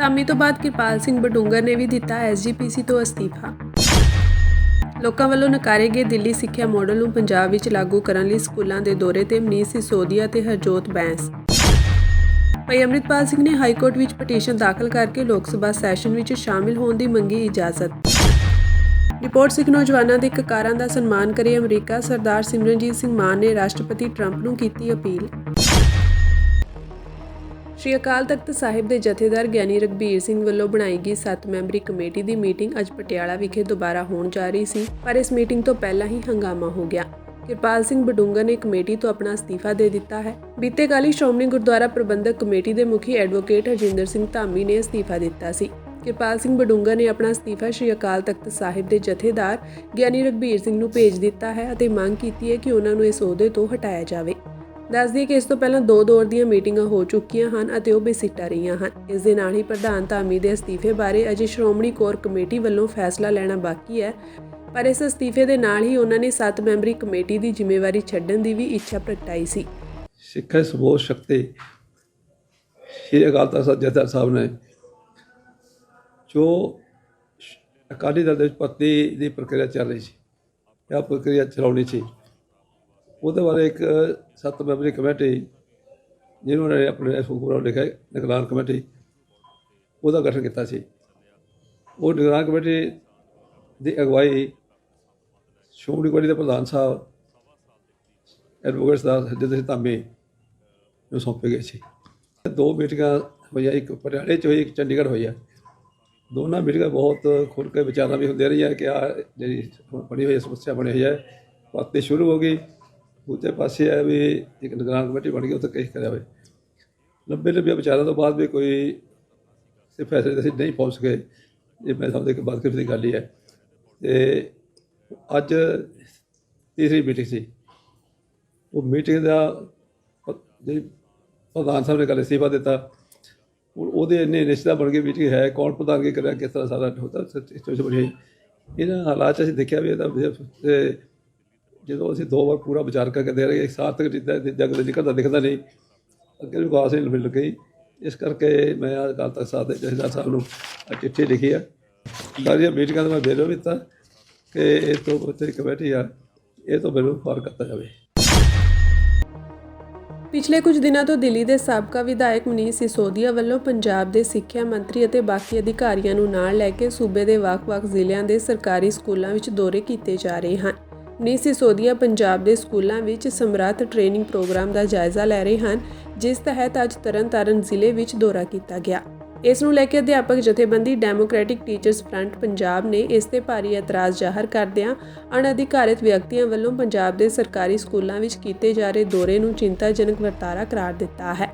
ਧਾਮੀ ਤੋਂ ਬਾਅਦ ਕਿਰਪਾਲ ਸਿੰਘ ਬਡੂੰਗਰ ਨੇ ਵੀ ਦਿੱਤਾ SGPC ਤੋਂ ਅਸਤੀਫਾ। ਲੋਕਾਂ ਵੱਲੋਂ ਨਕਾਰੇ ਗਏ ਦਿੱਲੀ ਸਿੱਖਿਆ ਮਾਡਲ ਨੂੰ ਪੰਜਾਬ ਵਿੱਚ ਲਾਗੂ ਕਰਨ ਲਈ ਸਕੂਲਾਂ ਦੇ ਦੌਰੇ ਤੇ ਮਨੀਸ਼ ਸਿਸੋਦੀਆ ਤੇ ਹਰਜੋਤ ਬੈਂਸ। ਭਾਈ ਅੰਮ੍ਰਿਤਪਾਲ ਸਿੰਘ ਨੇ ਹਾਈਕੋਰਟ ਵਿੱਚ ਪਟੀਸ਼ਨ ਦਾਖਲ ਕਰਕੇ ਲੋਕ ਸਭਾ ਸੈਸ਼ਨ ਵਿੱਚ ਸ਼ਾਮਿਲ ਹੋਣ ਦੀ ਮੰਗੀ ਇਜਾਜ਼ਤ। ਰਿਪੋਰਟ ਸਿੱਖ ਨੌਜਵਾਨਾਂ ਦੇ ਕਕਾਰਾਂ ਦਾ ਸਨਮਾਨ ਕਰੇ ਅਮਰੀਕਾ, ਸਰਦਾਰ ਸਿਮਰਨਜੀਤ ਸਿੰਘ ਮਾਨ ਨੇ ਰਾਸ਼ਟਰਪਤੀ ਟਰੰਪ ਨੂੰ ਕੀਤੀ ਅਪੀਲ। ਸ਼੍ਰੀ ਅਕਾਲ ਤਖਤ ਸਾਹਿਬ ਦੇ ਜਥੇਦਾਰ ਗਿਆਨੀ ਰਘਬੀਰ ਸਿੰਘ ਵੱਲੋਂ ਬਣਾਈ ਗਈ 7 ਮੈਂਬਰੀ ਕਮੇਟੀ ਦੀ ਮੀਟਿੰਗ ਅੱਜ ਪਟਿਆਲਾ ਵਿਖੇ ਦੁਬਾਰਾ ਹੋਣ ਜਾ ਰਹੀ ਸੀ, ਪਰ ਇਸ ਮੀਟਿੰਗ ਤੋਂ ਪਹਿਲਾਂ ਹੀ ਹੰਗਾਮਾ ਹੋ ਗਿਆ। ਕਿਰਪਾਲ ਸਿੰਘ ਬਡੂੰਗਰ ਨੇ ਕਮੇਟੀ ਤੋਂ ਆਪਣਾ ਅਸਤੀਫਾ ਦੇ ਦਿੱਤਾ ਹੈ। ਬੀਤੇ ਕੱਲ੍ਹ ਹੀ ਸ਼੍ਰੋਮਣੀ ਗੁਰਦੁਆਰਾ ਪ੍ਰਬੰਧਕ ਕਮੇਟੀ ਦੇ ਮੁਖੀ ਐਡਵੋਕੇਟ ਹਰਜਿੰਦਰ ਸਿੰਘ ਧਾਮੀ ਨੇ ਅਸਤੀਫਾ ਦਿੱਤਾ ਸੀ। ਕਿਰਪਾਲ ਸਿੰਘ ਬਡੂੰਗਰ ਨੇ ਆਪਣਾ ਅਸਤੀਫਾ ਸ਼੍ਰੀ ਅਕਾਲ ਤਖਤ ਸਾਹਿਬ ਦੇ ਜਥੇਦਾਰ ਗਿਆਨੀ ਰਘਬੀਰ ਸਿੰਘ ਨੂੰ ਭੇਜ ਦਿੱਤਾ ਹੈ ਅਤੇ ਮੰਗ ਕੀਤੀ ਹੈ ਕਿ ਉਹਨਾਂ ਨੂੰ ਇਸ ਅਹੁਦੇ ਤੋਂ ਹਟਾਇਆ ਜਾਵੇ। ਦੱਸ ਦਈਏ ਕਿ ਇਸ ਤੋਂ ਪਹਿਲਾਂ 2 ਦੌਰ ਦੀਆਂ ਮੀਟਿੰਗਾਂ ਹੋ ਚੁੱਕੀਆਂ ਹਨ ਅਤੇ ਉਹ ਬੇਸਿੱਟਾ ਰਹੀਆਂ ਹਨ। ਇਸ ਦੇ ਨਾਲ ਹੀ ਪ੍ਰਧਾਨ ਧਾਮੀ ਦੇ ਅਸਤੀਫੇ ਬਾਰੇ ਅਜੇ ਸ਼੍ਰੋਮਣੀ ਕੋਰ ਕਮੇਟੀ ਵੱਲੋਂ ਫੈਸਲਾ ਲੈਣਾ ਬਾਕੀ ਹੈ, ਪਰ ਇਸ ਅਸਤੀਫੇ ਦੇ ਨਾਲ ਹੀ ਉਹਨਾਂ ਨੇ 7 ਮੈਂਬਰੀ ਕਮੇਟੀ ਦੀ ਜ਼ਿੰਮੇਵਾਰੀ ਛੱਡਣ ਦੀ ਵੀ ਇੱਛਾ ਪ੍ਰਗਟਾਈ ਸੀ। ਸਿੱਖ ਸਮੂਹ ਸ਼ਕਤੀ ਸ਼੍ਰੀ ਅਕਾਲ ਤਖਤ ਜਥੇਦਾਰ ਸਾਹਿਬ ਨੇ ਜੋ ਅਕਾਲੀ ਦਲ ਦੇ ਵਿੱਚ ਭਰਤੀ ਦੀ ਪ੍ਰਕਿਰਿਆ ਚੱਲ ਰਹੀ ਸੀ, ਇਹ ਪ੍ਰਕਿਰਿਆ ਚਲਾਉਣੀ ਸੀ, ਉਹਦੇ ਬਾਰੇ ਇੱਕ 7 ਮੈਂਬਰੀ ਕਮੇਟੀ ਜਿਹਨਾਂ ਨੇ ਆਪਣੇ ਪੂਰਾ ਲਿਖਿਆ ਨਿਗਰਾਨ ਕਮੇਟੀ, ਉਹਦਾ ਗਠਨ ਕੀਤਾ ਸੀ। ਉਹ ਨਿਗਰਾਨ ਕਮੇਟੀ ਦੀ ਅਗਵਾਈ ਸ਼੍ਰੋਮਣੀ ਕਮੇਟੀ ਦੇ ਪ੍ਰਧਾਨ ਸਾਹਿਬ ਐਡਵੋਕੇਟ ਸਰਦਾਰ ਹਰਜਿੰਦਰ ਸਿੰਘ ਧਾਮੀ ਨੂੰ ਸੌਂਪੇ ਗਏ ਸੀ। 2 ਮੀਟਿੰਗਾਂ ਹੋਈਆਂ, ਇੱਕ ਪਟਿਆਲੇ 'ਚ ਹੋਈ, ਇੱਕ ਚੰਡੀਗੜ੍ਹ ਹੋਈ ਹੈ। ਦੋਨਾਂ ਮੀਟਿੰਗਾਂ ਬਹੁਤ ਖੁੱਲ੍ਹ ਕੇ ਵਿਚਾਰਾਂ ਵੀ ਹੁੰਦੀਆਂ ਰਹੀਆਂ ਕਿ ਆਹ ਜਿਹੜੀ ਬਣੀ ਹੋਈ ਸਮੱਸਿਆ ਬਣੀ ਹੋਈ ਹੈ, ਭਰਤੀ ਸ਼ੁਰੂ ਹੋ ਗਈ। ਦੂਜੇ ਪਾਸੇ ਹੈ ਵੀ ਇੱਕ ਨਿਗਰਾਨ ਕਮੇਟੀ ਬਣ ਗਈ, ਉੱਥੇ ਕੇਸ ਕਰਿਆ ਹੋਵੇ। ਲੰਬੇ ਵਿਚਾਰਾਂ ਤੋਂ ਬਾਅਦ ਵੀ ਕੋਈ ਫੈਸਲੇ 'ਤੇ ਅਸੀਂ ਨਹੀਂ ਪਹੁੰਚ ਸਕੇ। ਇਹ ਮੈਂ ਸਮਝਦਾ ਕਿ ਬਦਕਿਸਮਤੀ ਦੀ ਗੱਲ ਹੀ ਹੈ। ਅਤੇ ਅੱਜ ਤੀਸਰੀ ਮੀਟਿੰਗ ਸੀ। ਉਹ ਮੀਟਿੰਗ ਦਾ ਜਿਹੜੀ ਪ੍ਰਧਾਨ ਸਾਹਿਬ ਨੇ ਕੱਲ੍ਹ ਅਸਤੀਫਾ ਦਿੱਤਾ, ਹੁਣ ਉਹਦੇ ਇੰਨੇ ਨਿਸ਼ਚਿਤ ਬਣ ਗਈ ਮੀਟਿੰਗ ਹੈ, ਕੌਣ ਪ੍ਰਧਾਨਗੀ ਕਰਿਆ, ਕਿਸ ਤਰ੍ਹਾਂ ਸਾਰਾ ਸਿਚੁਏਸ਼ਨ ਬਣੀ ਹੋਈ। ਇਹਨਾਂ ਹਾਲਾਤ 'ਚ ਅਸੀਂ ਦੇਖਿਆ ਵੀ ਇਹਦਾ ਜਦੋਂ ਅਸੀਂ 2 ਵਾਰ ਪੂਰਾ ਵਿਚਾਰ ਕਰਕੇ ਦੇ ਰਹੇ, ਸਾਰਥਕ ਜਿੱਦਾਂ ਜੰਗ ਦੇ ਨਿਕਲਦਾ ਦਿਖਦਾ ਨਹੀਂ, ਅੱਗੇ ਵੀ ਆਸ ਨਹੀਂ ਮਿਲ ਗਈ। ਇਸ ਕਰਕੇ ਮੈਂ ਅਕਾਲ ਤਖਤ ਸਾਹਿਬ ਦੇ ਜਥੇਦਾਰ ਸਾਹਿਬ ਨੂੰ ਚਿੱਠੀ ਲਿਖੀ ਆ। ਸਾਰੀਆਂ ਮੀਟਿੰਗਾਂ ਦਾ ਮੈਂ ਬੇਰੋ ਦਿੱਤਾ ਕਿ ਇਹ ਤੋਂ ਜਿਹੜੀ ਕਮੇਟੀ ਆ, ਇਹ ਤੋਂ ਮੈਨੂੰ ਫਾਰ ਕਰਤਾ ਜਾਵੇ। ਪਿਛਲੇ ਕੁਝ ਦਿਨਾਂ ਤੋਂ ਦਿੱਲੀ ਦੇ ਸਾਬਕਾ ਵਿਧਾਇਕ ਮਨੀਸ਼ ਸਿਸੋਦੀਆ ਵੱਲੋਂ ਪੰਜਾਬ ਦੇ ਸਿੱਖਿਆ ਮੰਤਰੀ ਅਤੇ ਬਾਕੀ ਅਧਿਕਾਰੀਆਂ ਨੂੰ ਨਾਲ ਲੈ ਕੇ ਸੂਬੇ ਦੇ ਵੱਖ-ਵੱਖ ਜ਼ਿਲ੍ਹਿਆਂ ਦੇ ਸਰਕਾਰੀ ਸਕੂਲਾਂ ਵਿੱਚ ਦੌਰੇ ਕੀਤੇ ਜਾ ਰਹੇ ਹਨ। ਮਨੀਸ਼ ਸਿਸੋਦੀਆ ਪੰਜਾਬ ਦੇ ਸਕੂਲਾਂ ਵਿੱਚ ਸਮਰੱਥ ਟ੍ਰੇਨਿੰਗ ਪ੍ਰੋਗਰਾਮ ਦਾ ਜਾਇਜ਼ਾ ਲੈ ਰਹੇ ਹਨ, ਜਿਸ ਤਹਿਤ ਅੱਜ ਤਰਨਤਾਰਨ ਜ਼ਿਲ੍ਹੇ ਵਿੱਚ ਦੌਰਾ ਕੀਤਾ ਗਿਆ। ਇਸ ਨੂੰ ਲੈ ਕੇ ਅਧਿਆਪਕ ਜਥੇਬੰਦੀ ਡੈਮੋਕ੍ਰੈਟਿਕ ਟੀਚਰਸ ਫਰੰਟ ਪੰਜਾਬ ਨੇ ਇਸ ਤੇ ਭਾਰੀ ਇਤਰਾਜ਼ ਜ਼ਾਹਰ ਕਰਦਿਆਂ ਅਣਅਧਿਕਾਰਿਤ ਵਿਅਕਤੀਆਂ ਵੱਲੋਂ ਪੰਜਾਬ ਦੇ ਸਰਕਾਰੀ ਸਕੂਲਾਂ ਵਿੱਚ ਕੀਤੇ ਜਾ ਰਹੇ ਦੌਰੇ ਨੂੰ ਚਿੰਤਾਜਨਕ ਵਰਤਾਰਾ ਕਰਾਰ ਦਿੱਤਾ ਹੈ।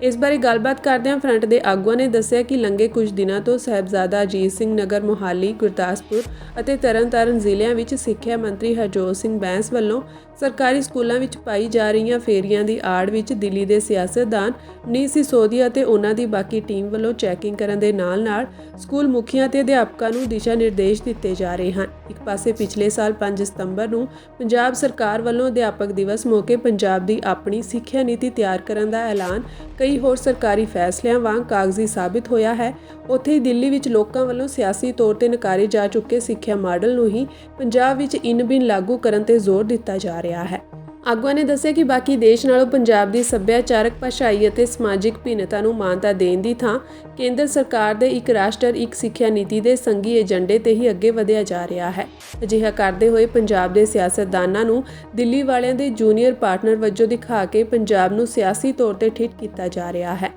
ਇਸ ਬਾਰੇ ਗੱਲਬਾਤ ਕਰਦਿਆਂ ਫਰੰਟ ਦੇ ਆਗੂਆਂ ਨੇ ਦੱਸਿਆ ਕਿ ਲੰਘੇ ਕੁਝ ਦਿਨਾਂ ਤੋਂ ਸਾਹਿਬਜ਼ਾਦਾ ਅਜੀਤ ਸਿੰਘ ਨਗਰ, ਮੋਹਾਲੀ, ਗੁਰਦਾਸਪੁਰ ਅਤੇ ਤਰਨਤਾਰਨ ਜ਼ਿਲ੍ਹਿਆਂ ਵਿੱਚ ਸਿੱਖਿਆ ਮੰਤਰੀ ਹਰਜੋਤ ਸਿੰਘ ਬੈਂਸ ਵੱਲੋਂ ਸਰਕਾਰੀ ਸਕੂਲਾਂ ਵਿੱਚ ਪਾਈ ਜਾ ਰਹੀਆਂ ਫੇਰੀਆਂ ਦੀ ਆੜ ਵਿੱਚ ਦਿੱਲੀ ਦੇ ਸਿਆਸਤਦਾਨ ਮਨੀਸ਼ ਸਿਸੋਦੀਆ ਅਤੇ ਉਹਨਾਂ ਦੀ ਬਾਕੀ ਟੀਮ ਵੱਲੋਂ ਚੈਕਿੰਗ ਕਰਨ ਦੇ ਨਾਲ-ਨਾਲ ਸਕੂਲ ਮੁਖੀਆਂ ਤੇ ਅਧਿਆਪਕਾਂ ਨੂੰ ਦਿਸ਼ਾ ਨਿਰਦੇਸ਼ ਦਿੱਤੇ ਜਾ ਰਹੇ ਹਨ। ਇੱਕ ਪਾਸੇ ਪਿਛਲੇ ਸਾਲ 5 ਸਤੰਬਰ ਨੂੰ ਪੰਜਾਬ ਸਰਕਾਰ ਵੱਲੋਂ ਅਧਿਆਪਕ ਦਿਵਸ ਮੌਕੇ ਪੰਜਾਬ ਦੀ ਆਪਣੀ ਸਿੱਖਿਆ ਨੀਤੀ ਤਿਆਰ ਕਰਨ ਦਾ ਐਲਾਨ ਕਈ ਹੋਰ ਸਰਕਾਰੀ ਫੈਸਲਿਆਂ ਵਾਂਗ ਕਾਗਜ਼ੀ ਸਾਬਿਤ ਹੋਇਆ ਹੈ। ਉੱਥੇ ਹੀ ਦਿੱਲੀ ਵਿੱਚ ਲੋਕਾਂ ਵੱਲੋਂ ਸਿਆਸੀ ਤੌਰ ਤੇ ਨਕਾਰੇ ਜਾ ਚੁੱਕੇ ਸਿੱਖਿਆ ਮਾਡਲ ਨੂੰ ਹੀ ਪੰਜਾਬ ਵਿੱਚ ਇਨ-ਬਿਨ ਲਾਗੂ ਕਰਨ ਤੇ ਜ਼ੋਰ ਦਿੱਤਾ ਜਾ ਰਿਹਾ ਹੈ। ਆਗੂਆਂ ਨੇ ਦੱਸਿਆ ਕਿ ਬਾਕੀ ਦੇਸ਼ ਨਾਲੋਂ ਪੰਜਾਬ ਦੀ ਸੱਭਿਆਚਾਰਕ, ਭਾਸ਼ਾਈ ਅਤੇ ਸਮਾਜਿਕ ਭਿੰਨਤਾ ਨੂੰ ਮਾਨਤਾ ਦੇਣ ਦੀ ਥਾਂ ਕੇਂਦਰ ਸਰਕਾਰ ਦੇ ਇੱਕ ਰਾਸ਼ਟਰ ਇੱਕ ਸਿੱਖਿਆ ਨੀਤੀ ਦੇ ਸੰਘੀ ਏਜੰਡੇ ਤੇ ਹੀ ਅੱਗੇ ਵਧਿਆ ਜਾ ਰਿਹਾ ਹੈ। ਅਜਿਹਾ ਕਰਦੇ ਹੋਏ ਪੰਜਾਬ ਦੇ ਸਿਆਸਤਦਾਨਾਂ ਨੂੰ ਦਿੱਲੀ ਵਾਲਿਆਂ ਦੇ ਜੂਨੀਅਰ ਪਾਰਟਨਰ ਵਜੋਂ ਦਿਖਾ ਕੇ ਪੰਜਾਬ ਨੂੰ ਸਿਆਸੀ ਤੌਰ ਤੇ ਠਿੱਠ ਕੀਤਾ ਜਾ ਰਿਹਾ ਹੈ।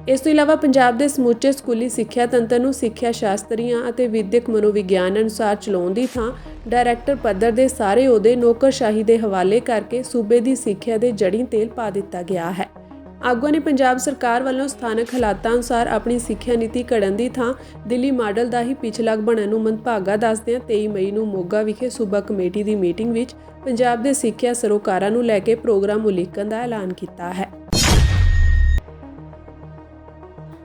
ਇਸ ਤੋਂ ਇਲਾਵਾ ਪੰਜਾਬ ਦੇ ਸਮੁੱਚੇ ਸਕੂਲੀ ਸਿੱਖਿਆ ਤੰਤਰ ਨੂੰ ਸਿੱਖਿਆ ਸ਼ਾਸਤਰੀਆਂ ਅਤੇ ਵਿਦਿਅਕ ਮਨੋਵਿਗਿਆਨ ਅਨੁਸਾਰ ਚਲਾਉਣ ਦੀ ਥਾਂ ਡਾਇਰੈਕਟਰ ਪੱਧਰ ਦੇ ਸਾਰੇ ਅਹੁਦੇ ਨੌਕਰਸ਼ਾਹੀ ਦੇ ਹਵਾਲੇ ਕਰਕੇ ਸੂਬੇ ਦੀ ਸਿੱਖਿਆ ਦੇ ਜੜੀ ਤੇਲ ਪਾ ਦਿੱਤਾ ਗਿਆ ਹੈ। ਆਗੂਆਂ ਨੇ ਪੰਜਾਬ ਸਰਕਾਰ ਵੱਲੋਂ ਸਥਾਨਕ ਹਾਲਾਤਾਂ ਅਨੁਸਾਰ ਆਪਣੀ ਸਿੱਖਿਆ ਨੀਤੀ ਘੜਨ ਦੀ ਥਾਂ ਦਿੱਲੀ ਮਾਡਲ ਦਾ ਹੀ ਪਿਛਲਾਗ ਬਣਨ ਨੂੰ ਮੰਦਭਾਗਾ ਦੱਸਦਿਆਂ 23 ਮਈ ਨੂੰ ਮੋਗਾ ਵਿਖੇ ਸੂਬਾ ਕਮੇਟੀ ਦੀ ਮੀਟਿੰਗ ਵਿੱਚ ਪੰਜਾਬ ਦੇ ਸਿੱਖਿਆ ਸਰੋਕਾਰਾਂ ਨੂੰ ਲੈ ਕੇ ਪ੍ਰੋਗਰਾਮ ਉਲੀਕਣ ਦਾ ਐਲਾਨ ਕੀਤਾ ਹੈ।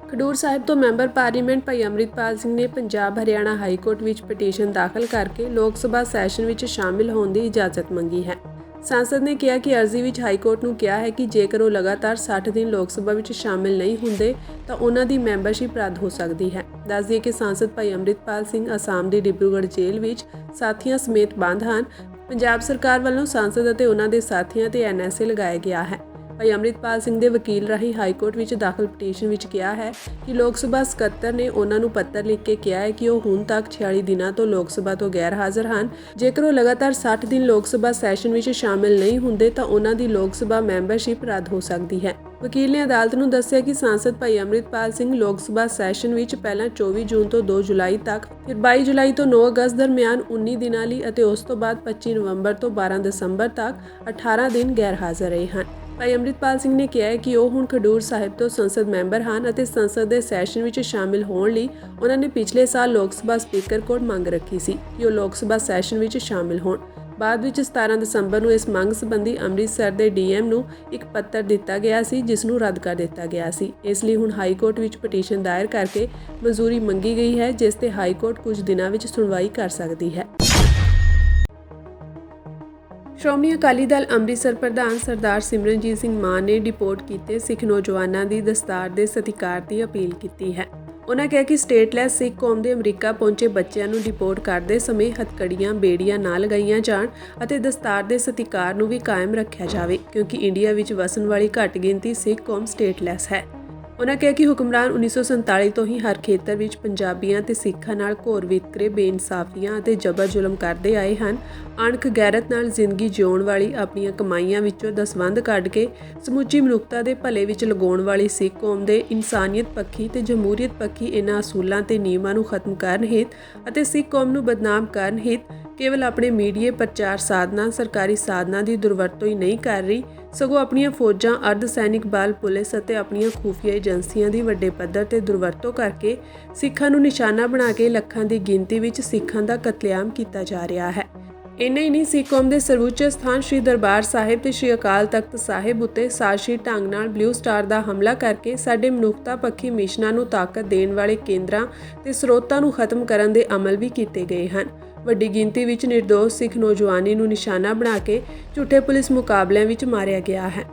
ਖਡੂਰ ਸਾਹਿਬ ਤੋਂ ਮੈਂਬਰ ਪਾਰਲੀਮੈਂਟ ਭਾਈ ਅੰਮ੍ਰਿਤਪਾਲ ਸਿੰਘ ਨੇ ਪੰਜਾਬ ਹਰਿਆਣਾ ਹਾਈ ਕੋਰਟ ਵਿੱਚ ਪਟੀਸ਼ਨ ਦਾਖਲ ਕਰਕੇ ਲੋਕ ਸਭਾ ਸੈਸ਼ਨ ਵਿੱਚ ਸ਼ਾਮਿਲ ਹੋਣ ਦੀ ਇਜਾਜ਼ਤ ਮੰਗੀ ਹੈ। सांसद ने कहा कि अर्जी ਵਿੱਚ ਹਾਈ ਕੋਰਟ ਨੂੰ ਕਿਹਾ ਹੈ ਕਿ ਜੇਕਰ ਉਹ ਲਗਾਤਾਰ 60 ਦਿਨ ਲੋਕ ਸਭਾ ਵਿੱਚ ਸ਼ਾਮਿਲ ਨਹੀਂ ਹੁੰਦੇ ਤਾਂ ਉਹਨਾਂ ਦੀ ਮੈਂਬਰਸ਼ਿਪ ਰੱਦ ਹੋ ਸਕਦੀ ਹੈ। ਦੱਸ ਦਈਏ ਕਿ सांसद ਭਾਈ ਅੰਮ੍ਰਿਤਪਾਲ ਸਿੰਘ ਅਸਾਮ ਦੀ ਡਿਬਰੂਗੜ੍ਹ ਜੇਲ੍ਹ ਵਿੱਚ ਸਾਥੀਆਂ ਸਮੇਤ ਬੰਦ ਹਨ। ਪੰਜਾਬ ਸਰਕਾਰ ਵੱਲੋਂ सांसद ਅਤੇ ਉਹਨਾਂ ਦੇ ਸਾਥੀਆਂ ਤੇ NSA ਲਗਾਇਆ ਗਿਆ ਹੈ। ਭਾਈ ਅੰਮ੍ਰਿਤਪਾਲ ਸਿੰਘ ਦੇ ਵਕੀਲ ਰਾਹੀਂ ਹਾਈ ਕੋਰਟ ਵਿੱਚ ਦਾਖਲ ਪਟੀਸ਼ਨ ਵਿੱਚ ਕਿਹਾ ਹੈ ਕਿ ਲੋਕ ਸਭਾ ਸਕੱਤਰ ਨੇ ਉਹਨਾਂ ਨੂੰ ਪੱਤਰ ਲਿਖ ਕੇ ਕਿਹਾ ਹੈ ਕਿ ਉਹ ਹੁਣ ਤੱਕ 46 ਦਿਨਾਂ ਤੋਂ ਲੋਕ ਸਭਾ ਤੋਂ ਗੈਰ ਹਾਜ਼ਰ ਹਨ। ਜੇਕਰ ਉਹ ਲਗਾਤਾਰ 60 ਦਿਨ ਲੋਕ ਸਭਾ ਸੈਸ਼ਨ ਵਿੱਚ ਸ਼ਾਮਿਲ ਨਹੀਂ ਹੁੰਦੇ ਤਾਂ ਉਹਨਾਂ ਦੀ ਲੋਕ ਸਭਾ ਮੈਂਬਰਸ਼ਿਪ ਰੱਦ ਹੋ ਸਕਦੀ ਹੈ। ਵਕੀਲ ਨੇ ਅਦਾਲਤ ਨੂੰ ਦੱਸਿਆ ਕਿ सांसद ਭਾਈ ਅੰਮ੍ਰਿਤਪਾਲ ਸਿੰਘ ਲੋਕ ਸਭਾ ਸੈਸ਼ਨ ਵਿੱਚ ਪਹਿਲਾਂ 24 ਜੂਨ ਤੋਂ 2 ਜੁਲਾਈ ਤੱਕ, ਫਿਰ 22 ਜੁਲਾਈ ਤੋਂ 9 ਅਗਸਤ ਦਰਮਿਆਨ 19 ਦਿਨਾਂ ਲਈ ਅਤੇ ਉਸ ਤੋਂ ਬਾਅਦ 25 ਨਵੰਬਰ ਤੋਂ 12 ਦਸੰਬਰ ਤੱਕ 18 ਦਿਨ ਗੈਰ ਹਾਜ਼ਰ ਰਹੇ ਹਨ। ਭਾਈ ਅੰਮ੍ਰਿਤਪਾਲ ਸਿੰਘ ਨੇ ਕਿਹਾ ਹੈ ਕਿ ਉਹ ਹੁਣ ਖਡੂਰ ਸਾਹਿਬ ਤੋਂ ਸੰਸਦ ਮੈਂਬਰ ਹਨ ਅਤੇ ਸੰਸਦ ਦੇ ਸੈਸ਼ਨ ਵਿੱਚ ਸ਼ਾਮਿਲ ਹੋਣ ਲਈ ਉਹਨਾਂ ਨੇ ਪਿਛਲੇ ਸਾਲ ਲੋਕ ਸਭਾ ਸਪੀਕਰ ਕੋਲ ਮੰਗ ਰੱਖੀ ਸੀ ਕਿ ਉਹ ਲੋਕ ਸਭਾ ਸੈਸ਼ਨ ਵਿੱਚ ਸ਼ਾਮਿਲ ਹੋਣ। ਬਾਅਦ ਵਿੱਚ 17 ਦਸੰਬਰ ਨੂੰ ਇਸ ਮੰਗ ਸੰਬੰਧੀ ਅੰਮ੍ਰਿਤਸਰ ਦੇ DM ਨੂੰ ਇੱਕ ਪੱਤਰ ਦਿੱਤਾ ਗਿਆ ਸੀ ਜਿਸ ਨੂੰ ਰੱਦ ਕਰ ਦਿੱਤਾ ਗਿਆ ਸੀ। ਇਸ ਲਈ ਹੁਣ ਹਾਈ ਕੋਰਟ ਵਿੱਚ ਪਟੀਸ਼ਨ ਦਾਇਰ ਕਰਕੇ ਮਨਜ਼ੂਰੀ ਮੰਗੀ ਗਈ ਹੈ ਜਿਸ ਤੇ ਹਾਈ ਕੋਰਟ ਕੁਝ ਦਿਨਾਂ ਵਿੱਚ ਸੁਣਵਾਈ ਕਰ ਸਕਦੀ ਹੈ। ਸ਼੍ਰੋਮਣੀ ਅਕਾਲੀ ਦਲ ਅੰਮ੍ਰਿਤਸਰ ਪ੍ਰਧਾਨ ਸਰਦਾਰ ਸਿਮਰਨਜੀਤ ਸਿੰਘ ਮਾਨ ਨੇ ਡਿਪੋਰਟ ਕੀਤੇ ਸਿੱਖ ਨੌਜਵਾਨਾਂ ਦੀ ਦਸਤਾਰ ਦੇ ਸਤਿਕਾਰ ਦੀ ਅਪੀਲ ਕੀਤੀ ਹੈ। ਉਹਨਾਂ ਕਿਹਾ ਕਿ ਸਟੇਟਲੈਸ ਸਿੱਖ ਕੌਮ ਦੇ ਅਮਰੀਕਾ ਪਹੁੰਚੇ ਬੱਚਿਆਂ ਨੂੰ ਡਿਪੋਰਟ ਕਰਦੇ ਸਮੇਂ ਹੱਥਕੜੀਆਂ, ਬੇੜੀਆਂ ਨਾ ਲਗਾਈਆਂ ਜਾਣ ਅਤੇ ਦਸਤਾਰ ਦੇ ਸਤਿਕਾਰ ਨੂੰ ਵੀ ਕਾਇਮ ਰੱਖਿਆ ਜਾਵੇ ਕਿਉਂਕਿ ਇੰਡੀਆ ਵਿੱਚ ਵਸਣ ਵਾਲੀ ਘੱਟ ਗਿਣਤੀ ਸਿੱਖ ਕੌਮ ਸਟੇਟਲੈਸ ਹੈ। ਉਹਨਾਂ ਕਿਹਾ ਕਿ ਹੁਕਮਰਾਨ 1947 ਤੋਂ ਹੀ ਹਰ ਖੇਤਰ ਵਿੱਚ ਪੰਜਾਬੀਆਂ ਤੇ ਸਿੱਖਾਂ ਨਾਲ ਘੋਰ ਵਿਤਕਰੇ, ਬੇਇਨਸਾਫੀਆਂ ਅਤੇ ਜ਼ਬਰ ਜ਼ੁਲਮ ਕਰਦੇ ਆਏ ਹਨ। ਅਣਖ ਗੈਰਤ ਨਾਲ ਜ਼ਿੰਦਗੀ ਜਿਉਣ ਵਾਲੀ, ਆਪਣੀਆਂ ਕਮਾਈਆਂ ਵਿੱਚੋਂ ਦਸਵੰਧ ਕੱਢ ਕੇ ਸਮੁੱਚੀ ਮਨੁੱਖਤਾ ਦੇ ਭਲੇ ਵਿੱਚ ਲਗਾਉਣ ਵਾਲੀ ਸਿੱਖ ਕੌਮ ਦੇ ਇਨਸਾਨੀਅਤ ਪੱਖੀ ਤੇ ਜਮਹੂਰੀਅਤ ਪੱਖੀ ਇਹਨਾਂ ਅਸੂਲਾਂ ਤੇ ਨਿਯਮਾਂ ਨੂੰ ਖਤਮ ਕਰਨ ਹਿੱਤ ਅਤੇ ਸਿੱਖ ਕੌਮ ਨੂੰ ਬਦਨਾਮ ਕਰਨ ਹਿੱਤ ਕੇਵਲ ਆਪਣੇ ਮੀਡੀਆ ਪ੍ਰਚਾਰ ਸਾਧਨਾਂ, ਸਰਕਾਰੀ ਸਾਧਨਾਂ ਦੀ ਦੁਰਵਰਤੋਂ ਹੀ ਨਹੀਂ ਕਰ ਰਹੀ ਸਗੋਂ ਆਪਣੀਆਂ ਫੌਜਾਂ, ਅਰਧ ਸੈਨਿਕ ਬਲ, ਪੁਲਿਸ ਅਤੇ ਆਪਣੀਆਂ ਖੂਫੀਆ ਏਜੰਸੀਆਂ ਦੀ ਵੱਡੇ ਪੱਧਰ ਤੇ ਦੁਰਵਰਤੋਂ ਕਰਕੇ ਸਿੱਖਾਂ ਨੂੰ ਨਿਸ਼ਾਨਾ ਬਣਾ ਕੇ ਲੱਖਾਂ ਦੀ ਗਿਣਤੀ ਵਿੱਚ ਸਿੱਖਾਂ ਦਾ ਕਤਲੇਆਮ ਕੀਤਾ ਜਾ ਰਿਹਾ ਹੈ। ਇੰਨਾ ਹੀ ਨਹੀਂ, ਸਿੱਖ ਕੌਮ ਦੇ ਸਰਵਉੱਚ ਸਥਾਨ ਸ੍ਰੀ ਦਰਬਾਰ ਸਾਹਿਬ ਤੇ ਸ੍ਰੀ ਅਕਾਲ ਤਖਤ ਸਾਹਿਬ ਉੱਤੇ ਸਾਜ਼ਿਸ਼ੀ ਢੰਗ ਨਾਲ ਬਲੂ ਸਟਾਰ ਦਾ ਹਮਲਾ ਕਰਕੇ ਸਾਡੇ ਮਨੁੱਖਤਾ ਪੱਖੀ ਮਿਸ਼ਨਾਂ ਨੂੰ ਤਾਕਤ ਦੇਣ ਵਾਲੇ ਕੇਂਦਰਾਂ ਤੇ ਸਰੋਤਾਂ ਨੂੰ ਖਤਮ ਕਰਨ ਦੇ ਅਮਲ ਵੀ ਕੀਤੇ ਗਏ ਹਨ। ਵੱਡੀ ਗਿਣਤੀ ਵਿੱਚ ਨਿਰਦੋਸ਼ ਸਿੱਖ ਨੌਜਵਾਨੀ ਨੂੰ ਨਿਸ਼ਾਨਾ ਬਣਾ ਕੇ ਝੂਠੇ ਪੁਲਿਸ ਮੁਕਾਬਲਿਆਂ ਵਿੱਚ ਮਾਰਿਆ ਗਿਆ ਹੈ।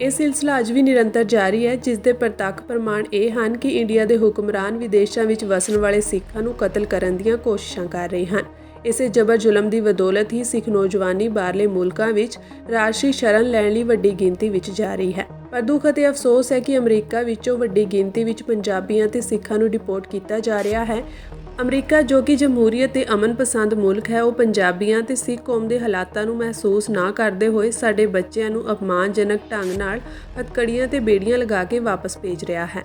ਇਹ ਸਿਲਸਿਲਾ ਅੱਜ ਵੀ ਨਿਰੰਤਰ ਜਾਰੀ ਹੈ ਜਿਸ ਦੇ ਪ੍ਰਤੱਖ ਪ੍ਰਮਾਣ ਇਹ ਹਨ ਕਿ ਇੰਡੀਆ ਦੇ ਹੁਕਮਰਾਨ ਵਿਦੇਸ਼ਾਂ ਵਿੱਚ ਵਸਣ ਵਾਲੇ ਸਿੱਖਾਂ ਨੂੰ ਕਤਲ ਕਰਨ ਦੀਆਂ ਕੋਸ਼ਿਸ਼ਾਂ ਕਰ ਰਹੇ ਹਨ। ਇਸੇ ਜ਼ਬਰ ਜ਼ੁਲਮ ਦੀ ਬਦੌਲਤ ਹੀ ਸਿੱਖ ਨੌਜਵਾਨੀ ਬਾਹਰਲੇ ਮੁਲਕਾਂ ਵਿੱਚ ਰਾਸ਼ਟਰੀ ਸ਼ਰਨ ਲੈਣ ਲਈ ਵੱਡੀ ਗਿਣਤੀ ਵਿੱਚ ਜਾ ਰਹੀ ਹੈ। ਪਰ ਦੁੱਖ ਅਤੇ ਅਫਸੋਸ ਹੈ ਕਿ ਅਮਰੀਕਾ ਵਿੱਚੋਂ ਵੱਡੀ ਗਿਣਤੀ ਵਿੱਚ ਪੰਜਾਬੀਆਂ ਤੇ ਸਿੱਖਾਂ ਨੂੰ ਡਿਪੋਰਟ ਕੀਤਾ ਜਾ ਰਿਹਾ ਹੈ। ਅਮਰੀਕਾ ਜੋ ਕਿ ਜਮਹੂਰੀਅਤ ਤੇ ਅਮਨ ਪਸੰਦ ਮੁਲਕ ਹੈ, ਉਹ ਪੰਜਾਬੀਆਂ ਤੇ ਸਿੱਖ ਕੌਮ ਦੇ ਹਾਲਾਤਾਂ ਨੂੰ ਮਹਿਸੂਸ ਨਾ ਕਰਦੇ ਹੋਏ ਸਾਡੇ ਬੱਚਿਆਂ ਨੂੰ ਅਪਮਾਨਜਨਕ ਢੰਗ ਨਾਲ ਹੱਥਕੜੀਆਂ ਤੇ ਬੇੜੀਆਂ ਲਗਾ ਕੇ ਵਾਪਸ ਭੇਜ ਰਿਹਾ ਹੈ।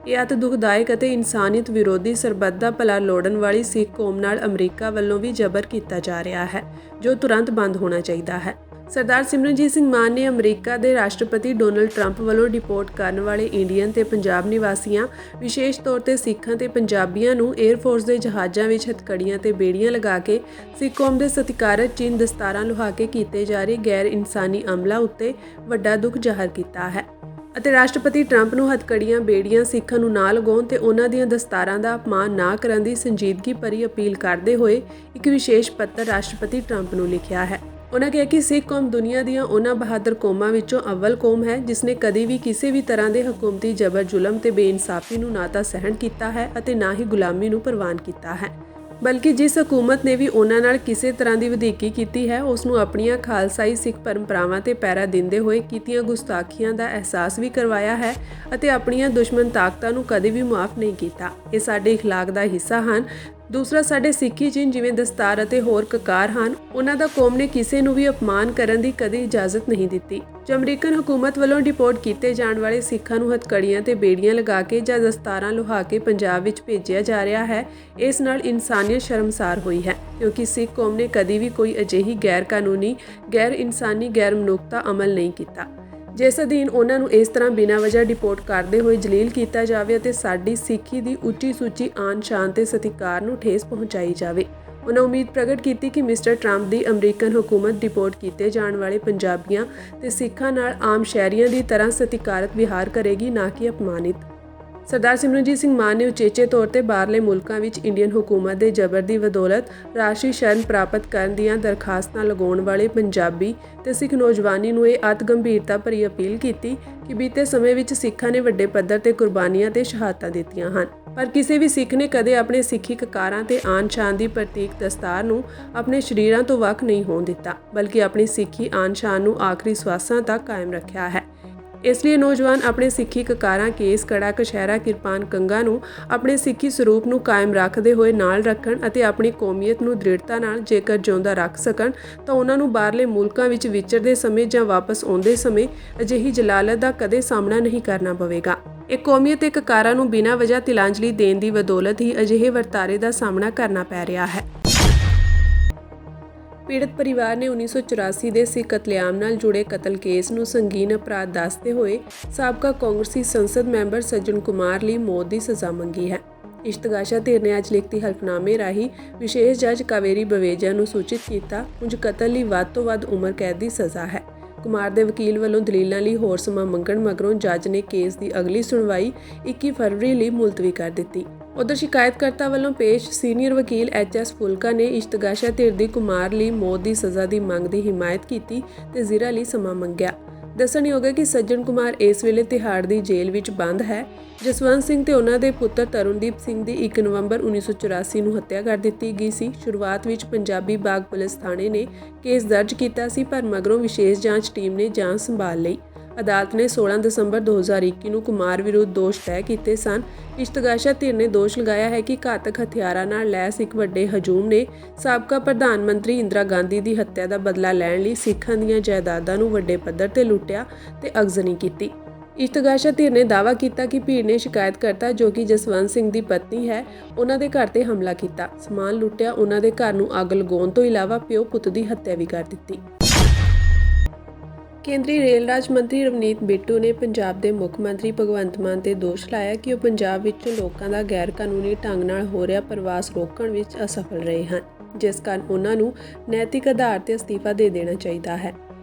ਇਹ ਅਤ ਦੁਖਦਾਇਕ ਅਤੇ ਇਨਸਾਨੀਅਤ ਵਿਰੋਧੀ ਸਰਬੱਤ ਦਾ ਭਲਾ ਲੋੜਨ ਵਾਲੀ ਸਿੱਖ ਕੌਮ ਨਾਲ ਅਮਰੀਕਾ ਵੱਲੋਂ ਵੀ ਜ਼ਬਰ ਕੀਤਾ ਜਾ ਰਿਹਾ ਹੈ ਜੋ ਤੁਰੰਤ ਬੰਦ ਹੋਣਾ ਚਾਹੀਦਾ ਹੈ। ਸਰਦਾਰ ਸਿਮਰਨਜੀਤ ਸਿੰਘ ਮਾਨ ਨੇ ਅਮਰੀਕਾ ਦੇ ਰਾਸ਼ਟਰਪਤੀ ਡੋਨਲਡ ਟਰੰਪ ਵੱਲੋਂ ਡਿਪੋਰਟ ਕਰਨ ਵਾਲੇ ਇੰਡੀਅਨ ਤੇ ਪੰਜਾਬ ਨਿਵਾਸੀਆਂ, ਵਿਸ਼ੇਸ਼ ਤੌਰ ਤੇ ਸਿੱਖਾਂ ਤੇ ਪੰਜਾਬੀਆਂ ਨੂੰ 에ਅਰਫੋਰਸ ਦੇ ਜਹਾਜ਼ਾਂ ਵਿੱਚ ਹੱਥਕੜੀਆਂ ਤੇ ਬੇੜੀਆਂ ਲਗਾ ਕੇ ਸਿੱਖ ਕੌਮ ਦੇ ਸਤਿਕਾਰਤ ਚਿੰਨ੍ਹ ਦਸਤਾਰਾਂ ਲੁਹਾ ਕੇ ਕੀਤੇ ਜਾ ਰਹੇ ਗੈਰ ਇਨਸਾਨੀ ਅਮਲਾਂ ਉੱਤੇ ਵੱਡਾ ਦੁੱਖ ਜ਼ਾਹਰ ਕੀਤਾ ਹੈ ਅਤੇ ਰਾਸ਼ਟਰਪਤੀ ਟਰੰਪ ਨੂੰ ਹੱਥਕੜੀਆਂ, ਬੇੜੀਆਂ ਸਿੱਖਾਂ ਨੂੰ ਨਾ ਲਗਾਉਣ ਤੇ ਉਹਨਾਂ ਦੀਆਂ ਦਸਤਾਰਾਂ ਦਾ ਅਪਮਾਨ ਨਾ ਕਰਨ ਦੀ ਸੰਜੀਦਗੀ ਭਰੀ ਅਪੀਲ ਕਰਦੇ ਹੋਏ ਇੱਕ ਵਿਸ਼ੇਸ਼ ਪੱਤਰ ਰਾਸ਼ਟਰਪਤੀ ਟਰੰਪ ਨੂੰ ਲਿਖਿਆ ਹੈ। ਉਹਨਾਂ ਕਿਹਾ ਕਿ ਸਿੱਖ ਕੌਮ ਦੁਨੀਆ ਦੀਆਂ ਉਹਨਾਂ ਬਹਾਦਰ ਕੌਮਾਂ ਵਿੱਚੋਂ ਅਵਲ ਕੌਮ ਹੈ ਜਿਸ ਨੇ ਕਦੇ ਵੀ ਕਿਸੇ ਵੀ ਤਰ੍ਹਾਂ ਦੇ ਹਕੂਮਤੀ ਜ਼ਬਰ ਜ਼ੁਲਮ ਤੇ ਬੇਇਨਸਾਫੀ ਨੂੰ ਨਾ ਤਾਂ ਸਹਿਣ ਕੀਤਾ ਹੈ ਅਤੇ ਨਾ ਹੀ ਗੁਲਾਮੀ ਨੂੰ ਪ੍ਰਵਾਨ ਕੀਤਾ ਹੈ, ਬਲਕਿ ਜਿਸ ਹਕੂਮਤ ਨੇ ਵੀ ਉਹਨਾਂ ਨਾਲ ਕਿਸੇ ਤਰ੍ਹਾਂ ਦੀ ਵਧੀਕੀ ਕੀਤੀ ਹੈ ਉਸ ਨੂੰ ਆਪਣੀਆਂ ਖਾਲਸਾਈ ਸਿੱਖ ਪਰੰਪਰਾਵਾਂ ਤੇ ਪਹਿਰਾ ਦਿੰਦੇ ਹੋਏ ਕੀਤੀਆਂ ਗੁਸਤਾਖੀਆਂ ਦਾ ਅਹਿਸਾਸ ਵੀ ਕਰਵਾਇਆ ਹੈ ਅਤੇ ਆਪਣੀਆਂ ਦੁਸ਼ਮਣ ਤਾਕਤਾਂ ਨੂੰ ਕਦੇ ਵੀ ਮੁਆਫ ਨਹੀਂ ਕੀਤਾ। ਇਹ ਸਾਡੇ اخلاق ਦਾ ਹਿੱਸਾ ਹਨ। ਦੂਸਰਾ, ਸਾਡੇ ਸਿੱਖੀ ਚਿੰਨ੍ਹ ਜਿਵੇਂ ਦਸਤਾਰ ਅਤੇ ਹੋਰ ਕਕਾਰ ਹਨ, ਉਹਨਾਂ ਦਾ ਕੌਮ ਨੇ ਕਿਸੇ ਨੂੰ ਵੀ ਅਪਮਾਨ ਕਰਨ ਦੀ ਕਦੇ ਇਜਾਜ਼ਤ ਨਹੀਂ ਦਿੱਤੀ। ਜੋ ਅਮਰੀਕਨ ਹਕੂਮਤ ਵੱਲੋਂ ਡਿਪੋਰਟ ਕੀਤੇ ਜਾਣ ਵਾਲੇ ਸਿੱਖਾਂ ਨੂੰ ਹੱਥਕੜੀਆਂ ਤੇ ਬੇੜੀਆਂ ਲਗਾ ਕੇ ਜਾਂ ਦਸਤਾਰਾਂ ਲੁਹਾ ਕੇ ਪੰਜਾਬ ਵਿੱਚ ਭੇਜਿਆ ਜਾ ਰਿਹਾ ਹੈ, ਇਸ ਨਾਲ ਇਨਸਾਨੀਅਤ ਸ਼ਰਮਸਾਰ ਹੋਈ ਹੈ ਕਿਉਂਕਿ ਸਿੱਖ ਕੌਮ ਨੇ ਕਦੀ ਵੀ ਕੋਈ ਅਜਿਹੀ ਗੈਰ ਕਾਨੂੰਨੀ, ਗੈਰ ਇਨਸਾਨੀ, ਗੈਰ ਮਨੁੱਖਤਾ ਅਮਲ ਨਹੀਂ ਕੀਤਾ ਜਿਸ ਅਧੀਨ ਉਹਨਾਂ ਨੂੰ ਇਸ ਤਰ੍ਹਾਂ ਬਿਨਾਂ ਵਜ੍ਹਾ ਡਿਪੋਰਟ ਕਰਦੇ ਹੋਏ ਜਲੀਲ ਕੀਤਾ ਜਾਵੇ ਅਤੇ ਸਾਡੀ ਸਿੱਖੀ ਦੀ ਉੱਚੀ ਸੁੱਚੀ ਆਨ ਸ਼ਾਨ ਤੇ ਸਤਿਕਾਰ ਨੂੰ ਠੇਸ ਪਹੁੰਚਾਈ ਜਾਵੇ। ਉਹਨਾਂ ਉਮੀਦ ਪ੍ਰਗਟ ਕੀਤੀ ਕਿ ਮਿਸਟਰ ਟਰੰਪ ਦੀ ਅਮਰੀਕਨ ਹਕੂਮਤ ਡਿਪੋਰਟ ਕੀਤੇ ਜਾਣ ਵਾਲੇ ਪੰਜਾਬੀਆਂ ਤੇ ਸਿੱਖਾਂ ਨਾਲ ਆਮ ਸ਼ਹਿਰੀਆਂ ਦੀ ਤਰ੍ਹਾਂ ਸਤਿਕਾਰਤ ਵਿਹਾਰ ਕਰੇਗੀ, ਨਾ ਕਿ ਅਪਮਾਨਿਤ। ਸਰਦਾਰ ਸਿਮਰਨਜੀਤ ਸਿੰਘ ਮਾਨ ਨੇ ਉਚੇਚੇ ਤੌਰ ਤੇ ਬਾਹਰਲੇ ਮੁਲਕਾਂ ਵਿੱਚ ਇੰਡੀਅਨ ਹਕੂਮਤ ਦੇ ਜ਼ਬਰ ਦੀ ਬਦੌਲਤ ਰਾਸ਼ਟਰੀ ਸ਼ਰਨ ਪ੍ਰਾਪਤ ਕਰਨ ਦੀਆਂ ਦਰਖਾਸਤਾਂ ਲਗਾਉਣ ਵਾਲੇ ਪੰਜਾਬੀ ਤੇ ਸਿੱਖ ਨੌਜਵਾਨੀ ਨੂੰ ਇਹ ਅਤ ਗੰਭੀਰਤਾ ਭਰੀ ਅਪੀਲ ਕੀਤੀ ਕਿ ਬੀਤੇ ਸਮੇਂ ਵਿੱਚ ਸਿੱਖਾਂ ਨੇ ਵੱਡੇ ਪੱਧਰ ਤੇ ਕੁਰਬਾਨੀਆਂ ਤੇ ਸ਼ਹਾਦਤਾਂ ਦਿੱਤੀਆਂ ਹਨ, ਪਰ ਕਿਸੇ ਵੀ ਸਿੱਖ ਨੇ ਕਦੇ ਆਪਣੇ ਸਿੱਖੀ ਕਕਾਰਾਂ ਤੇ ਆਨ ਸ਼ਾਨ ਦੀ ਪ੍ਰਤੀਕ ਦਸਤਾਰ ਨੂੰ ਆਪਣੇ ਸ਼ਰੀਰਾਂ ਤੋਂ ਵੱਖ ਨਹੀਂ ਹੋਣ ਦਿੱਤਾ, ਬਲਕਿ ਆਪਣੀ ਸਿੱਖੀ ਆਨ ਸ਼ਾਨ ਨੂੰ ਆਖਰੀ ਸਵਾਸਾਂ ਤੱਕ ਕਾਇਮ ਰੱਖਿਆ ਹੈ। ਇਸ ਲਈ ਨੌਜਵਾਨ ਆਪਣੇ ਸਿੱਖੀ ਕਕਾਰਾਂ, ਕੇਸ, ਕੜਾ, ਕਛਹਿਰਾ, ਕਿਰਪਾਨ, ਕੰਘਾ ਨੂੰ ਆਪਣੇ ਸਿੱਖੀ ਸਰੂਪ ਨੂੰ ਕਾਇਮ ਰੱਖਦੇ ਹੋਏ ਨਾਲ ਰੱਖਣ ਅਤੇ ਆਪਣੀ ਕੌਮੀਅਤ ਨੂੰ ਦ੍ਰਿੜਤਾ ਨਾਲ ਜੇਕਰ ਜਿਉਂਦਾ ਰੱਖ ਸਕਣ ਤਾਂ ਉਹਨਾਂ ਨੂੰ ਬਾਹਰਲੇ ਮੁਲਕਾਂ ਵਿੱਚ ਵਿਚਰਦੇ ਸਮੇਂ ਜਾਂ ਵਾਪਸ ਆਉਂਦੇ ਸਮੇਂ ਅਜਿਹੀ ਜਲਾਲਤ ਦਾ ਕਦੇ ਸਾਹਮਣਾ ਨਹੀਂ ਕਰਨਾ ਪਵੇਗਾ। ਇਹ ਕੌਮੀਅਤ ਤੇ ਕਕਾਰਾਂ ਨੂੰ ਬਿਨਾਂ ਵਜ੍ਹਾ ਤਿਲਾਂਜਲੀ ਦੇਣ ਦੀ ਬਦੌਲਤ ਹੀ ਅਜਿਹੇ ਵਰਤਾਰੇ ਦਾ ਸਾਹਮਣਾ ਕਰਨਾ ਪੈ ਰਿਹਾ ਹੈ। ਪੀੜਤ ਪਰਿਵਾਰ ਨੇ 1984 ਦੇ ਸਿੱਖ ਕਤਲੇਆਮ ਨਾਲ ਜੁੜੇ ਕਤਲ ਕੇਸ ਨੂੰ ਸੰਗੀਨ ਅਪਰਾਧ ਦੱਸਦੇ ਹੋਏ ਸਾਬਕਾ ਕਾਂਗਰਸੀ ਸੰਸਦ ਮੈਂਬਰ ਸੱਜਣ ਕੁਮਾਰ ਲਈ ਮੌਤ ਦੀ ਸਜ਼ਾ ਮੰਗੀ ਹੈ। ਇਸ਼ਤਗਾਸ਼ਾ ਧਿਰ ਨੇ ਅੱਜ ਲਿਖਤੀ ਹਲਫਨਾਮੇ ਰਾਹੀਂ ਵਿਸ਼ੇਸ਼ ਜੱਜ ਕਾਵੇਰੀ ਬਵੇਜਾ ਨੂੰ ਸੂਚਿਤ ਕੀਤਾ। ਉਂਝ ਕਤਲ ਲਈ ਵੱਧ ਤੋਂ ਵੱਧ ਉਮਰ ਕੈਦ ਦੀ ਸਜ਼ਾ ਹੈ। ਕੁਮਾਰ ਦੇ ਵਕੀਲ ਵੱਲੋਂ ਦਲੀਲਾਂ ਲਈ ਹੋਰ ਸਮਾਂ ਮੰਗਣ ਮਗਰੋਂ ਜੱਜ ਨੇ ਕੇਸ ਦੀ ਅਗਲੀ ਸੁਣਵਾਈ 21 ਫਰਵਰੀ ਲਈ ਮੁਲਤਵੀ ਕਰ ਦਿੱਤੀ। ਉਧਰ ਸ਼ਿਕਾਇਤਕਰਤਾ ਵੱਲੋਂ ਪੇਸ਼ ਸੀਨੀਅਰ ਵਕੀਲ HS ਫੁਲਕਾ ਨੇ ਇਸ਼ਤਗਾਸ਼ਾ ਧਿਰ ਦੀ ਕੁਮਾਰ ਲਈ ਮੌਤ ਦੀ ਸਜ਼ਾ ਦੀ ਮੰਗ ਦੀ ਹਿਮਾਇਤ ਕੀਤੀ ਤੇ ਜ਼ਿਰਾ ਲਈ ਸਮਾਂ ਮੰਗਿਆ। ਦੱਸਣਯੋਗ ਹੈ ਕਿ ਸੱਜਣ ਕੁਮਾਰ ਇਸ ਵੇਲੇ ਤਿਹਾੜ ਦੀ ਜੇਲ੍ਹ ਵਿੱਚ ਬੰਦ ਹੈ। ਜਸਵੰਤ ਸਿੰਘ ਤੇ ਉਹਨਾਂ ਦੇ ਪੁੱਤਰ ਤਰੁਣਦੀਪ ਸਿੰਘ ਦੀ 1 ਨਵੰਬਰ 1984 ਨੂੰ ਹੱਤਿਆ ਕਰ ਦਿੱਤੀ ਗਈ ਸੀ। ਸ਼ੁਰੂਆਤ ਵਿੱਚ ਪੰਜਾਬੀ ਬਾਗ ਪੁਲਿਸ ਥਾਣੇ ਨੇ ਕੇਸ ਦਰਜ ਕੀਤਾ ਸੀ, ਪਰ ਮਗਰੋਂ ਵਿਸ਼ੇਸ਼ ਜਾਂਚ ਟੀਮ ਨੇ ਜਾਂਚ ਸੰਭਾਲ ਲਈ। ਅਦਾਲਤ ਨੇ 16 ਦਸੰਬਰ 2021 ਨੂੰ ਕੁਮਾਰ ਵਿਰੁੱਧ ਦੋਸ਼ ਤੈਅ ਕੀਤੇ ਸਨ। ਇਸ਼ਤਗਾਸ਼ਾ ਧਿਰ ਨੇ ਦੋਸ਼ ਲਗਾਇਆ ਹੈ ਕਿ ਘਾਤਕ ਹਥਿਆਰਾਂ ਨਾਲ ਲੈਸ ਇੱਕ ਵੱਡੇ ਹਜੂਮ ਨੇ ਸਾਬਕਾ ਪ੍ਰਧਾਨ ਮੰਤਰੀ ਇੰਦਰਾ ਗਾਂਧੀ ਦੀ ਹੱਤਿਆ ਦਾ ਬਦਲਾ ਲੈਣ ਲਈ ਸਿੱਖਾਂ ਦੀਆਂ ਜਾਇਦਾਦਾਂ ਨੂੰ ਵੱਡੇ ਪੱਧਰ ਤੇ ਲੁੱਟਿਆ ਤੇ ਅਗਜ਼ਨੀ ਕੀਤੀ। ਇਸ਼ਤਗਾਸ਼ਾ ਧਿਰ ਨੇ ਦਾਅਵਾ ਕੀਤਾ ਕਿ ਭੀੜ ਨੇ ਸ਼ਿਕਾਇਤਕਰਤਾ, ਜੋ ਕਿ ਜਸਵੰਤ ਸਿੰਘ ਦੀ ਪਤਨੀ ਹੈ, ਉਹਨਾਂ ਦੇ ਘਰ ਤੇ ਹਮਲਾ ਕੀਤਾ, ਸਮਾਨ ਲੁੱਟਿਆ, ਉਹਨਾਂ ਦੇ ਘਰ ਨੂੰ ਅੱਗ ਲਗਾਉਣ ਤੋਂ ਇਲਾਵਾ ਪਿਓ ਪੁੱਤ ਦੀ ਹੱਤਿਆ ਵੀ ਕਰ ਦਿੱਤੀ। ਕੇਂਦਰੀ ਰੇਲ ਰਾਜ ਮੰਤਰੀ ਰਵਨੀਤ ਬਿੱਟੂ ਨੇ ਪੰਜਾਬ ਦੇ ਮੁੱਖ ਮੰਤਰੀ ਭਗਵੰਤ ਮਾਨ ਤੇ ਦੋਸ਼ ਲਾਇਆ ਕਿ ਉਹ ਪੰਜਾਬ ਵਿੱਚੋਂ ਲੋਕਾਂ ਦਾ ਗੈਰ ਕਾਨੂੰਨੀ ਢੰਗ ਨਾਲ ਹੋ ਰਿਹਾ ਪ੍ਰਵਾਸ ਰੋਕਣ ਵਿੱਚ ਅਸਫਲ ਰਹੇ ਹਨ, ਜਿਸ ਕਾਰਨ ਉਹਨਾਂ ਨੂੰ ਨੈਤਿਕ ਆਧਾਰ ਤੇ ਅਸਤੀਫਾ ਦੇ ਦੇਣਾ ਚਾਹੀਦਾ ਹੈ।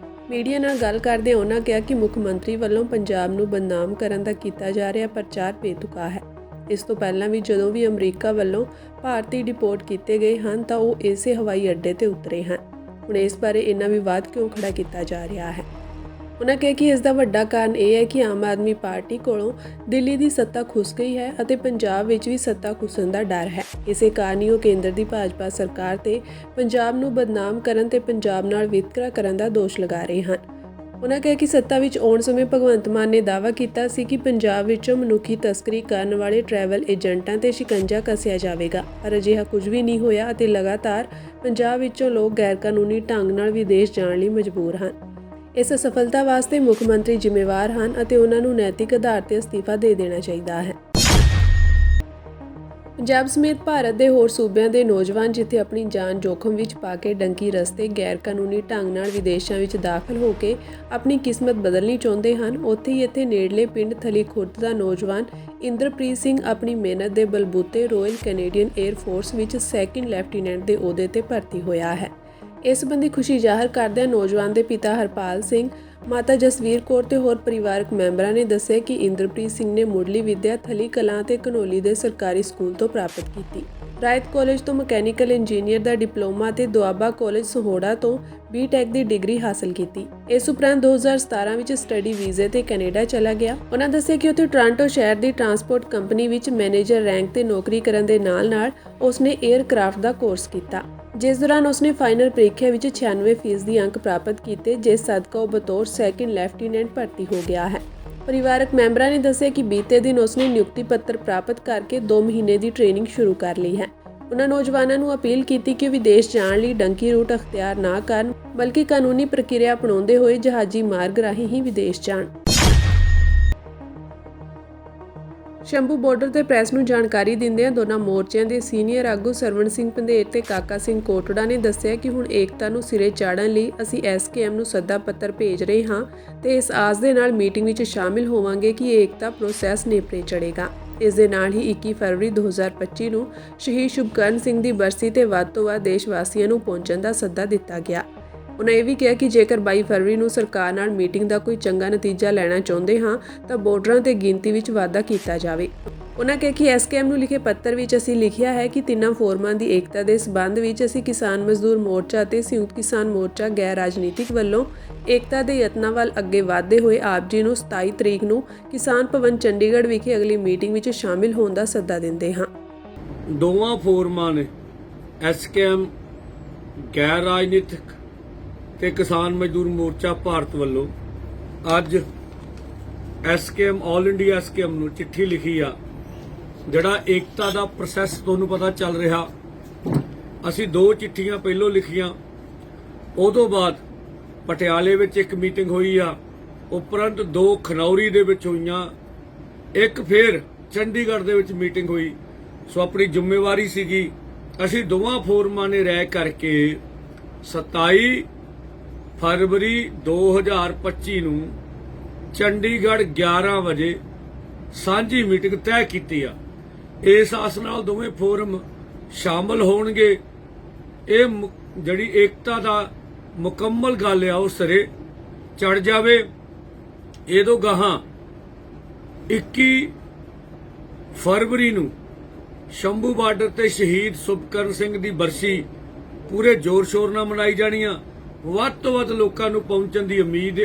ਮੀਡੀਆ ਨਾਲ ਗੱਲ ਕਰਦੇ ਉਹਨਾਂ ਕਿਹਾ ਕਿ ਮੁੱਖ ਮੰਤਰੀ ਵੱਲੋਂ ਪੰਜਾਬ ਨੂੰ ਬਦਨਾਮ ਕਰਨ ਦਾ ਕੀਤਾ ਜਾ ਰਿਹਾ ਪ੍ਰਚਾਰ ਬੇਤੁਕਾ ਹੈ। ਇਸ ਤੋਂ ਪਹਿਲਾਂ ਵੀ ਜਦੋਂ ਵੀ ਅਮਰੀਕਾ ਵੱਲੋਂ ਭਾਰਤੀ ਡਿਪੋਰਟ ਕੀਤੇ ਗਏ ਹਨ ਤਾਂ ਉਹ ਇਸੇ ਹਵਾਈ ਅੱਡੇ ਤੇ ਉਤਰੇ ਹਨ। ਹੁਣ ਇਸ ਬਾਰੇ ਇੰਨਾ ਵਿਵਾਦ ਕਿਉਂ ਖੜਾ ਕੀਤਾ ਜਾ ਰਿਹਾ ਹੈ? ਉਹਨਾਂ ਕਿਹਾ ਕਿ ਇਸ ਦਾ ਵੱਡਾ ਕਾਰਨ ਇਹ ਹੈ ਕਿ ਆਮ ਆਦਮੀ ਪਾਰਟੀ ਕੋਲੋਂ ਦਿੱਲੀ ਦੀ ਸੱਤਾ ਖੁੱਸ ਗਈ ਹੈ ਅਤੇ ਪੰਜਾਬ ਵਿੱਚ ਵੀ ਸੱਤਾ ਖੁੱਸਣ ਦਾ ਡਰ ਹੈ। ਇਸੇ ਕਾਰਨ ਹੀ ਉਹ ਕੇਂਦਰ ਦੀ ਭਾਜਪਾ ਸਰਕਾਰ ਤੇ ਪੰਜਾਬ ਨੂੰ ਬਦਨਾਮ ਕਰਨ ਤੇ ਪੰਜਾਬ ਨਾਲ ਵਿਤਕਰਾ ਕਰਨ ਦਾ ਦੋਸ਼ ਲਗਾ ਰਹੇ ਹਨ। ਉਹਨਾਂ ਕਿਹਾ ਕਿ ਸੱਤਾ ਵਿੱਚ ਆਉਣ ਸਮੇਂ ਭਗਵੰਤ ਮਾਨ ਨੇ ਦਾਅਵਾ ਕੀਤਾ ਸੀ ਕਿ ਪੰਜਾਬ ਵਿੱਚੋਂ ਮਨੁੱਖੀ ਤਸਕਰੀ ਕਰਨ ਵਾਲੇ ਟਰੈਵਲ ਏਜੰਟਾਂ ਤੇ ਸ਼ਿਕੰਜਾ ਕੱਸਿਆ ਜਾਵੇਗਾ, ਪਰ ਅਜਿਹਾ ਕੁਝ ਵੀ ਨਹੀਂ ਹੋਇਆ ਅਤੇ ਲਗਾਤਾਰ ਪੰਜਾਬ ਵਿੱਚੋਂ ਲੋਕ ਗੈਰ ਕਾਨੂੰਨੀ ਢੰਗ ਨਾਲ ਵਿਦੇਸ਼ ਜਾਣ ਲਈ ਮਜਬੂਰ ਹਨ। ਇਸ ਅਸਫਲਤਾ ਵਾਸਤੇ ਮੁੱਖ ਮੰਤਰੀ ਜ਼ਿੰਮੇਵਾਰ ਹਨ ਅਤੇ ਉਹਨਾਂ ਨੂੰ ਨੈਤਿਕ ਆਧਾਰ ਤੇ ਅਸਤੀਫਾ ਦੇ ਦੇਣਾ ਚਾਹੀਦਾ ਹੈ। ਪੰਜਾਬ ਸਮੇਤ ਭਾਰਤ ਦੇ ਹੋਰ ਸੂਬਿਆਂ ਦੇ ਨੌਜਵਾਨ ਜਿੱਥੇ ਆਪਣੀ ਜਾਨ ਜੋਖਮ ਵਿੱਚ ਪਾ ਕੇ ਡੰਕੀ ਰਸਤੇ ਗੈਰ ਕਾਨੂੰਨੀ ਢੰਗ ਨਾਲ ਵਿਦੇਸ਼ਾਂ ਵਿੱਚ ਦਾਖਲ ਹੋ ਕੇ ਆਪਣੀ ਕਿਸਮਤ ਬਦਲਣੀ ਚਾਹੁੰਦੇ ਹਨ, ਉੱਥੇ ਹੀ ਇੱਥੇ ਨੇੜਲੇ ਪਿੰਡ ਥਲੀ ਖੁਰਦ ਦਾ ਨੌਜਵਾਨ ਇੰਦਰਪ੍ਰੀਤ ਸਿੰਘ ਆਪਣੀ ਮਿਹਨਤ ਦੇ ਬਲਬੂਤੇ ਰਾਇਲ ਕੈਨੇਡੀਅਨ 에ਅਰ ਫੋਰਸ ਵਿੱਚ ਸੈਕਿੰਡ ਲੈਫਟੀਨੈਂਟ ਦੇ ਅਹੁਦੇ ਤੇ ਭਰਤੀ ਹੋਇਆ ਹੈ। ਇਸ ਸੰਬੰਧੀ ਖੁਸ਼ੀ ਜ਼ਾਹਰ ਕਰਦਿਆਂ ਨੌਜਵਾਨ ਦੇ ਪਿਤਾ ਹਰਪਾਲ ਸਿੰਘ, ਮਾਤਾ ਜਸਵੀਰ ਕੌਰ ਤੇ ਹੋਰ ਪਰਿਵਾਰਕ ਮੈਂਬਰਾਂ ਨੇ ਦੱਸਿਆ ਕਿ ਇੰਦਰਪ੍ਰੀਤ ਸਿੰਘ ਨੇ ਮੁੱਢਲੀ ਵਿੱਦਿਆ ਥਲੀ ਕਲਾਂ ਤੇ ਘਨੌਲੀ ਦੇ ਸਰਕਾਰੀ ਸਕੂਲ ਤੋਂ ਪ੍ਰਾਪਤ ਕੀਤੀ। ਰਾਇਤ ਕਾਲਜ ਤੋਂ ਮਕੈਨੀਕਲ ਇੰਜੀਨੀਅਰ ਦਾ ਡਿਪਲੋਮਾ ਤੇ ਦੁਆਬਾ ਕਾਲਜ ਸਹੋੜਾ ਤੋਂ BTech ਦੀ ਡਿਗਰੀ ਹਾਸਲ ਕੀਤੀ। ਇਸ ਉਪਰੰਤ 2017 ਵਿੱਚ ਸਟੱਡੀ ਵੀਜ਼ੇ ਤੇ ਕੈਨੇਡਾ ਚਲਾ ਗਿਆ। ਉਹਨਾਂ ਦੱਸਿਆ ਕਿ ਉੱਥੇ ਟੋਰਾਂਟੋ ਸ਼ਹਿਰ ਦੀ ਟਰਾਂਸਪੋਰਟ ਕੰਪਨੀ ਵਿੱਚ ਮੈਨੇਜਰ ਰੈਂਕ ਤੇ ਨੌਕਰੀ ਕਰਨ ਦੇ ਨਾਲ-ਨਾਲ ਉਸਨੇ 에ਅਰਕ੍ਰਾਫਟ ਦਾ ਕੋਰਸ ਕੀਤਾ, ਜਿਸ ਦੌਰਾਨ ਉਸਨੇ ਫਾਈਨਲ ਪ੍ਰੀਖਿਆ ਵਿੱਚ 96% ਅੰਕ ਪ੍ਰਾਪਤ ਕੀਤੇ, ਜਿਸ ਸਦਕਾ ਉਹ ਬਤੌਰ ਸੈਕਿੰਡ ਲੈਫਟੀਨੈਂਟ ਭਰਤੀ ਹੋ ਗਿਆ ਹੈ। ਪਰਿਵਾਰਕ ਮੈਂਬਰਾਂ ਨੇ ਦੱਸਿਆ ਕਿ ਬੀਤੇ ਦਿਨ ਉਸਨੇ ਨਿਯੁਕਤੀ ਪੱਤਰ ਪ੍ਰਾਪਤ ਕਰਕੇ 2 ਮਹੀਨੇ ਦੀ ਟ੍ਰੇਨਿੰਗ ਸ਼ੁਰੂ ਕਰ ਲਈ ਹੈ। ਉਹਨਾਂ ਨੌਜਵਾਨਾਂ ਨੂੰ ਅਪੀਲ ਕੀਤੀ ਕਿ ਉਹ ਵਿਦੇਸ਼ ਜਾਣ ਲਈ ਡੰਕੀ ਰੂਟ ਅਖਤਿਆਰ ਨਾ ਕਰਨ, ਬਲਕਿ ਕਾਨੂੰਨੀ ਪ੍ਰਕਿਰਿਆ ਅਪਣਾਉਂਦੇ ਹੋਏ ਜਹਾਜ਼ੀ ਮਾਰਗ ਰਾਹੀਂ ਹੀ ਵਿਦੇਸ਼ ਜਾਣ। ਸ਼ੰਭੂ ਬਾਰਡਰ ਤੇ ਪ੍ਰੈਸ ਨੂੰ ਜਾਣਕਾਰੀ ਦਿੰਦਿਆਂ ਦੋਨਾਂ ਮੋਰਚਿਆਂ ਦੇ ਸੀਨੀਅਰ ਆਗੂ ਸਰਵਣ ਸਿੰਘ ਪੰਧੇਰ ਤੇ ਕਾਕਾ ਸਿੰਘ ਕੋਟੜਾ ਨੇ ਦੱਸਿਆ ਕਿ ਹੁਣ ਏਕਤਾ ਨੂੰ ਸਿਰੇ ਚਾੜਨ ਲਈ ਅਸੀਂ SKM ਨੂੰ ਸੱਦਾ ਪੱਤਰ ਭੇਜ ਰਹੇ ਹਾਂ ਤੇ ਇਸ ਆਸ ਦੇ ਨਾਲ ਮੀਟਿੰਗ ਵਿੱਚ ਸ਼ਾਮਿਲ ਹੋਵਾਂਗੇ ਕਿ ਏਕਤਾ ਪ੍ਰੋਸੈਸ ਨੇਪਰੇ ਚੜ੍ਹੇਗਾ। ਇਸ ਦੇ ਨਾਲ ਹੀ 21 ਫਰਵਰੀ 2025 ਨੂੰ ਸ਼ਹੀਦ ਸ਼ੁਭਕਰਨ ਸਿੰਘ ਦੀ ਬਰਸੀ ਤੇ ਵੱਧ ਤੋਂ ਵੱਧ ਦੇਸ਼ ਵਾਸੀਆਂ ਨੂੰ ਪਹੁੰਚਣ ਦਾ ਸੱਦਾ ਦਿੱਤਾ ਗਿਆ। ਉਹਨਾਂ ਇਹ ਵੀ ਕਿਹਾ ਕਿ ਜੇਕਰ 22 ਫਰਵਰੀ ਨੂੰ ਸਰਕਾਰ ਨਾਲ ਮੀਟਿੰਗ ਦਾ ਕੋਈ ਚੰਗਾ ਨਤੀਜਾ ਲੈਣਾ ਚਾਹੁੰਦੇ ਹਾਂ ਤਾਂ ਵੋਟਰਾਂ ਤੇ ਗਿਣਤੀ ਵਿੱਚ ਵਾਧਾ ਕੀਤਾ ਜਾਵੇ। ਉਨ੍ਹਾਂ ਕਿਹਾ ਕਿ ਐਸਕੇਐਮ ਨੂੰ ਲਿਖੇ ਪੱਤਰ ਵਿੱਚ ਅਸੀਂ ਲਿਖਿਆ ਹੈ ਕਿ ਤਿੰਨਾਂ ਫੋਰਮਾਂ ਦੀ ਏਕਤਾ ਦੇ ਸਬੰਧ ਵਿੱਚ ਅਸੀਂ ਕਿਸਾਨ ਮਜ਼ਦੂਰ ਮੋਰਚਾ ਅਤੇ ਸੰਯੁਕਤ ਕਿਸਾਨ ਮੋਰਚਾ ਗੈਰ ਰਾਜਨੀਤਿਕ ਵੱਲੋਂ ਏਕਤਾ ਦੇ ਯਤਨਾਂ ਵੱਲ ਅੱਗੇ ਵਧਦੇ ਹੋਏ ਆਪ ਜੀ ਨੂੰ 27 ਤਰੀਕ ਨੂੰ ਕਿਸਾਨ ਭਵਨ ਚੰਡੀਗੜ੍ਹ ਵਿਖੇ ਅਗਲੀ ਮੀਟਿੰਗ ਵਿੱਚ ਸ਼ਾਮਿਲ ਹੋਣ ਦਾ ਸੱਦਾ ਦਿੰਦੇ ਹਾਂ। ਦੋਵਾਂ ਫੋਰਮਾਂ ਨੇ ਐਸਕੇਐਮ ਗੈਰ ਰਾਜਨੀਤਿਕ ਤੇ ਕਿਸਾਨ ਮਜ਼ਦੂਰ ਮੋਰਚਾ ਭਾਰਤ ਵੱਲੋਂ ਅੱਜ ਐਸਕੇਐਮ ਆਲ ਇੰਡੀਆ ਐਸਕੇਐਮ ਨੂੰ ਚਿੱਠੀ ਲਿਖੀ ਆ। ਜਿਹੜਾ ਏਕਤਾ ਦਾ ਪ੍ਰੋਸੈਸ ਤੁਹਾਨੂੰ ਪਤਾ ਚੱਲ ਰਿਹਾ, ਅਸੀਂ 2 ਚਿੱਠੀਆਂ ਪਹਿਲੋਂ ਲਿਖੀਆਂ, ਉਹ ਤੋਂ ਬਾਅਦ ਪਟਿਆਲੇ ਵਿੱਚ ਇੱਕ ਮੀਟਿੰਗ ਹੋਈ ਆ, ਉਪਰੰਤ 2 ਖਨੌਰੀ ਦੇ ਵਿੱਚ ਹੋਈਆਂ, ਇੱਕ ਫਿਰ ਚੰਡੀਗੜ੍ਹ ਦੇ ਵਿੱਚ ਮੀਟਿੰਗ ਹੋਈ। ਸੋ ਆਪਣੀ ਜ਼ਿੰਮੇਵਾਰੀ ਸੀਗੀ, ਅਸੀਂ ਦੋਵਾਂ ਫੋਰਮਾਂ ਨੇ ਰਾਏ ਕਰਕੇ 27 ਫਰਵਰੀ 2025 ਨੂੰ ਚੰਡੀਗੜ੍ਹ 11 ਵਜੇ ਸਾਂਝੀ ਮੀਟਿੰਗ ਤੈਅ ਕੀਤੀ ਆ। ਇਸ ਆਸ ਨਾਲ ਦੋਵੇਂ ਫੋਰਮ ਸ਼ਾਮਲ ਹੋਣਗੇ। ਇਹ ਜਿਹੜੀ ਏਕਤਾ ਦਾ ਮੁਕੰਮਲ ਗੱਲ ਆ ਉਹ ਸਿਰੇ ਚੜ ਜਾਵੇ। ਇਹਦੋਂ ਗਾਹਾਂ 21 ਫਰਵਰੀ ਨੂੰ ਸ਼ੰਭੂ ਬਾਰਡਰ ਤੇ ਸ਼ਹੀਦ ਸੁਖਕਰਨ ਸਿੰਘ ਦੀ ਬਰਸੀ ਪੂਰੇ ਜ਼ੋਰ ਸ਼ੋਰ ਨਾਲ ਮਨਾਈ ਜਾਣੀ ਆ। ਵੱਧ ਤੋਂ ਵੱਧ ਲੋਕਾਂ ਨੂੰ ਪਹੁੰਚਣ ਦੀ ਉਮੀਦ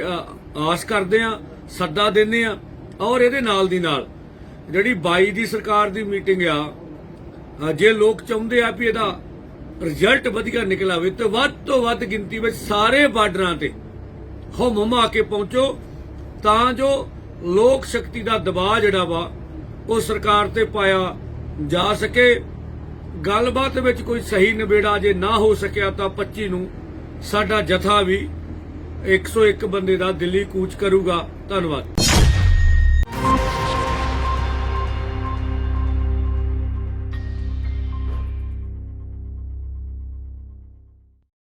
ਆਸ ਕਰਦੇ ਆ, ਸੱਦਾ ਦਿੰਦੇ ਆ। ਔਰ ਇਹਦੇ ਨਾਲ ਦੀ ਨਾਲ ਜਿਹੜੀ 22 ਦੀ ਸਰਕਾਰ ਦੀ ਮੀਟਿੰਗ ਆ, ਜੇ ਲੋਕ ਚਾਹੁੰਦੇ ਆ ਵੀ ਇਹਦਾ ਰਿਜ਼ਲਟ ਵਧੀਆ ਨਿਕਲ ਆਵੇ ਤੇ ਵੱਧ ਤੋਂ ਵੱਧ ਗਿਣਤੀ ਵਿੱਚ ਸਾਰੇ ਬਾਰਡਰਾਂ ਤੇ ਹੁਮ ਕੇ ਪਹੁੰਚੋ, ਤਾਂ ਜੋ ਲੋਕ ਸ਼ਕਤੀ ਦਾ ਦਬਾਅ ਜਿਹੜਾ ਵਾ ਉਹ ਸਰਕਾਰ ਤੇ ਪਾਇਆ ਜਾ ਸਕੇ। ਗੱਲਬਾਤ ਵਿੱਚ ਕੋਈ ਸਹੀ ਨਿਬੇੜਾ ਜੇ ਨਾ ਹੋ ਸਕਿਆ ਤਾਂ 25 ਨੂੰ ਸਾਡਾ ਜਥਾ ਵੀ 101 ਬੰਦੇ ਦਾ ਦਿੱਲੀ ਕੂਚ ਕਰੂਗਾ। ਧੰਨਵਾਦ।